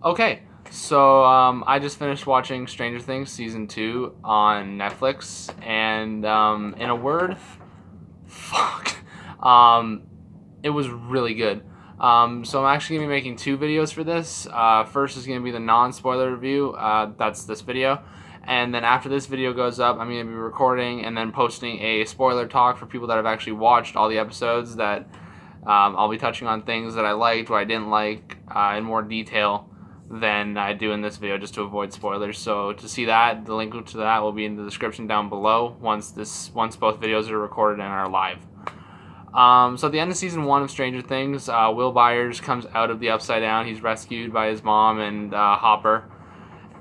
Okay, so I just finished watching Stranger Things season 2 on Netflix, and in a word, fuck, um, it was really good. So I'm actually gonna be making two videos for this. First is gonna be the non-spoiler review. That's this video, and then after this video goes up, I'm gonna be recording and then posting a spoiler talk for people that have actually watched all the episodes. That I'll be touching on things that I liked, what I didn't like, in more detail than I do in this video, just to avoid spoilers. So to see that, the link to that will be in the description down below once both videos are recorded and are live. So at the end of season 1 of Stranger Things, Will Byers comes out of the Upside Down. He's rescued by his mom and Hopper,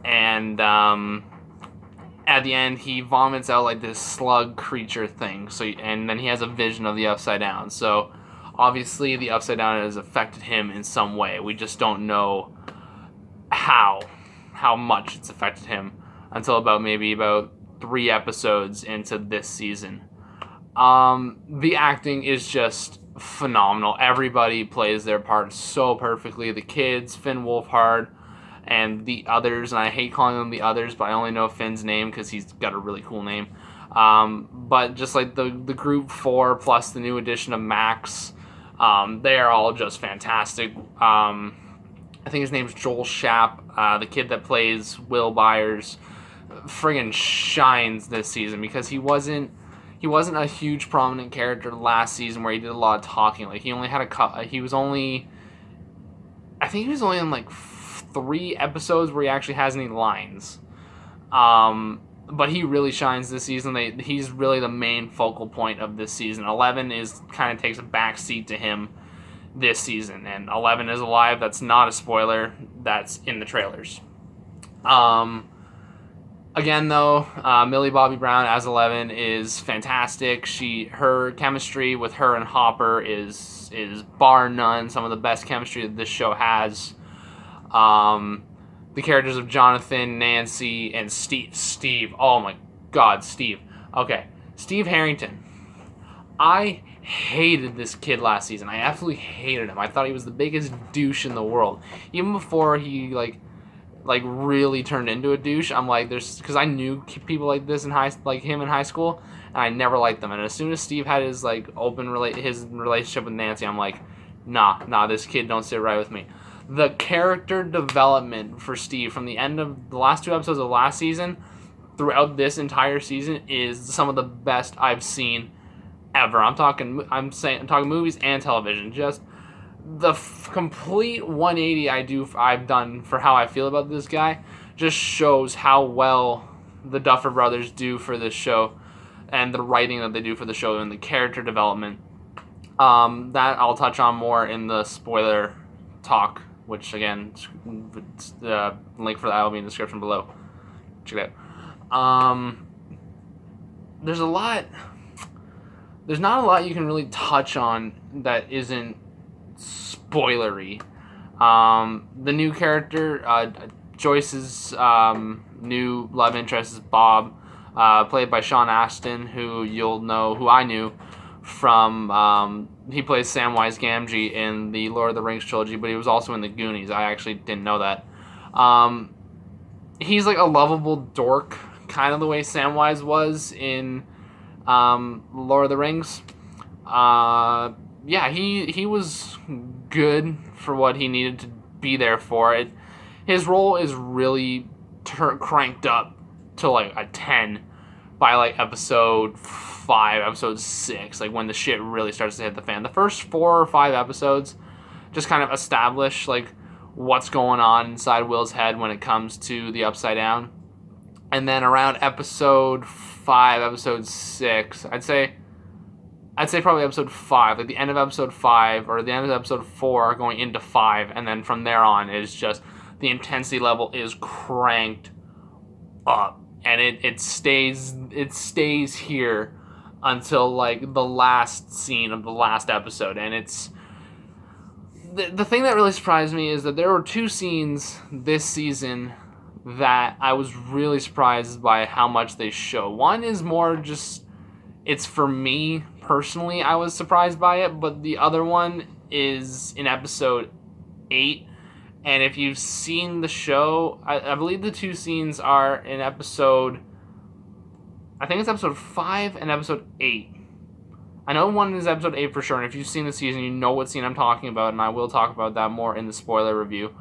and at the end he vomits out like this slug creature thing. And then he has a vision of the Upside Down. So obviously the Upside Down has affected him in some way. We just don't know how much it's affected him until about 3 episodes into this season. The acting is just phenomenal. Everybody plays their part so perfectly. The kids, Finn Wolfhard, and the others, and I hate calling them the others, but I only know Finn's name because he's got a really cool name. But just like the group 4 plus the new addition of Max, they are all just fantastic. I think his name's Joel Schaap, the kid that plays Will Byers, friggin' shines this season because he wasn't a huge prominent character last season where he did a lot of talking. Like he only had I think he was only in like 3 episodes where he actually has any lines. But he really shines this season. He's really the main focal point of this season. 11 kind of takes a back seat to him this season, and 11 is alive. That's not a spoiler. That's in the trailers. Again, though, Millie Bobby Brown as 11 is fantastic. Her chemistry with her and Hopper is bar none some of the best chemistry that this show has. The characters of Jonathan, Nancy, and Steve. Oh my God, Steve. Okay, Steve Harrington. I hated this kid last season. I absolutely hated him. I thought he was the biggest douche in the world. Even before he like really turned into a douche, I'm like, because I knew people like this like him in high school, and I never liked them. And as soon as Steve had his like his relationship with Nancy, I'm like, nah, this kid don't sit right with me. The character development for Steve from the end of the last 2 episodes of last season throughout this entire season is some of the best I've seen ever. I'm talking movies and television. Just the complete 180 I've done for how I feel about this guy just shows how well the Duffer Brothers do for this show, and the writing that they do for the show, and the character development. That I'll touch on more in the spoiler talk, which again, the link for that will be in the description below. Check it out. There's not a lot you can really touch on that isn't spoilery. The new character, Joyce's new love interest is Bob, played by Sean Astin, who I knew from, he plays Samwise Gamgee in the Lord of the Rings trilogy, but he was also in the Goonies. I actually didn't know that. He's like a lovable dork, kind of the way Samwise was in Lord of the Rings. Yeah, he was good for what he needed to be there for. His role is really cranked up to like a 10 by like episode 5, episode 6, like when the shit really starts to hit the fan. The first 4 or 5 episodes just kind of establish like what's going on inside Will's head when it comes to the Upside Down. And then around episode 5, episode 6, I'd say probably episode 5, like the end of episode 5 or the end of episode 4 going into 5, and then from there on is just the intensity level is cranked up, and it stays here until like the last scene of the last episode. And it's the thing that really surprised me is that there were 2 scenes this season that I was really surprised by how much they show. One is more just, it's for me personally, I was surprised by it, but the other one is in episode 8, And if you've seen the show, I believe the two scenes are in episode, I think it's episode 5 and episode 8. I know one is episode 8 for sure, and if you've seen the season, you know what scene I'm talking about, and I will talk about that more in the spoiler review.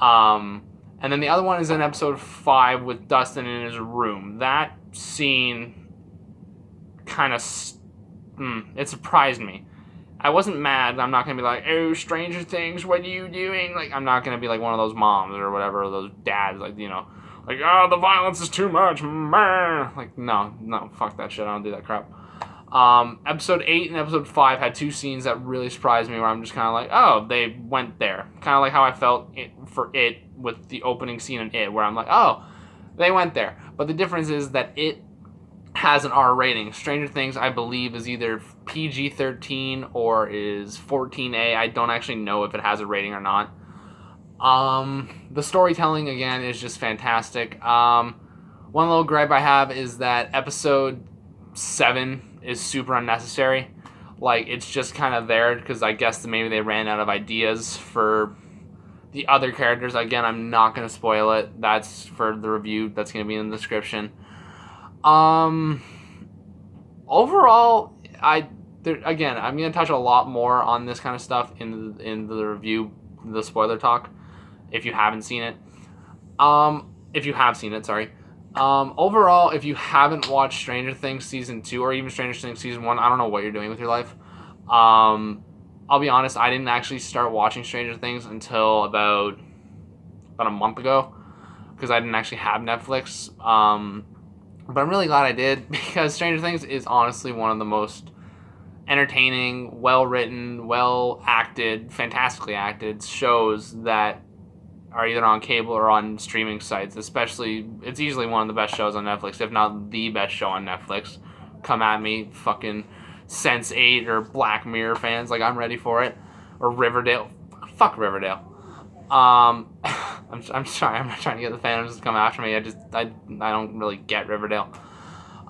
And then the other one is in episode 5 with Dustin in his room. That scene kind of, it surprised me. I wasn't mad. I'm not going to be like, oh, Stranger Things, what are you doing? Like, I'm not going to be like one of those moms or whatever, or those dads, like, you know, like, oh, the violence is too much. Like, no, fuck that shit. I don't do that crap. Episode 8 and episode 5 had two scenes that really surprised me where I'm just kind of like, oh, they went there. Kind of like how I felt for It with the opening scene in It, where I'm like, oh, they went there. But the difference is that It has an R rating. Stranger Things, I believe, is either PG-13 or is 14A. I don't actually know if it has a rating or not. The storytelling, again, is just fantastic. One little gripe I have is that episode 7 is super unnecessary. Like, it's just kind of there because I guess maybe they ran out of ideas for the other characters. Again, I'm not going to spoil it. That's for the review. That's going to be in the description. Overall, again, I'm going to touch a lot more on this kind of stuff in the review, the spoiler talk, if you haven't seen it. If you have seen it, sorry. Overall, if you haven't watched Stranger Things Season 2 or even Stranger Things Season 1, I don't know what you're doing with your life. I'll be honest, I didn't actually start watching Stranger Things until about a month ago because I didn't actually have Netflix. But I'm really glad I did because Stranger Things is honestly one of the most entertaining, well-written, well-acted, fantastically acted shows that are either on cable or on streaming sites. Especially, it's easily one of the best shows on Netflix, if not the best show on Netflix. Come at me, fucking Sense8 or Black Mirror fans. Like, I'm ready for it. Or Riverdale. Fuck Riverdale. I'm sorry. I'm not trying to get the fans to come after me. I don't really get Riverdale.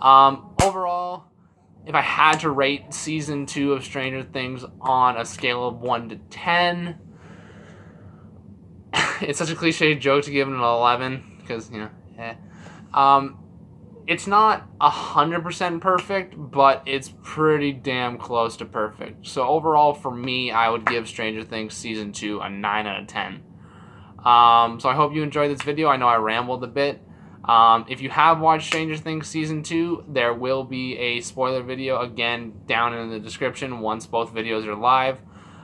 Overall, if I had to rate season 2 of Stranger Things on a scale of 1 to 10, it's such a cliche joke to give it an 11 because, you know, it's not 100% perfect, but it's pretty damn close to perfect. So overall, for me, I would give Stranger Things Season 2 a 9 out of 10. So I hope you enjoyed this video. I know I rambled a bit. If you have watched Stranger Things Season 2, there will be a spoiler video, again, down in the description once both videos are live.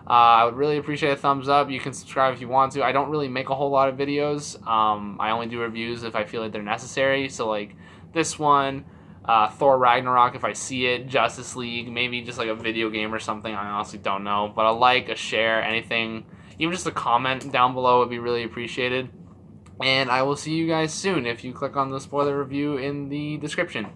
I would really appreciate a thumbs up. You can subscribe if you want to. I don't really make a whole lot of videos. I only do reviews if I feel like they're necessary. So, like, this one, Thor Ragnarok if I see it, Justice League, maybe just like a video game or something. I honestly don't know. But a like, a share, anything, even just a comment down below would be really appreciated. And I will see you guys soon if you click on the spoiler review in the description.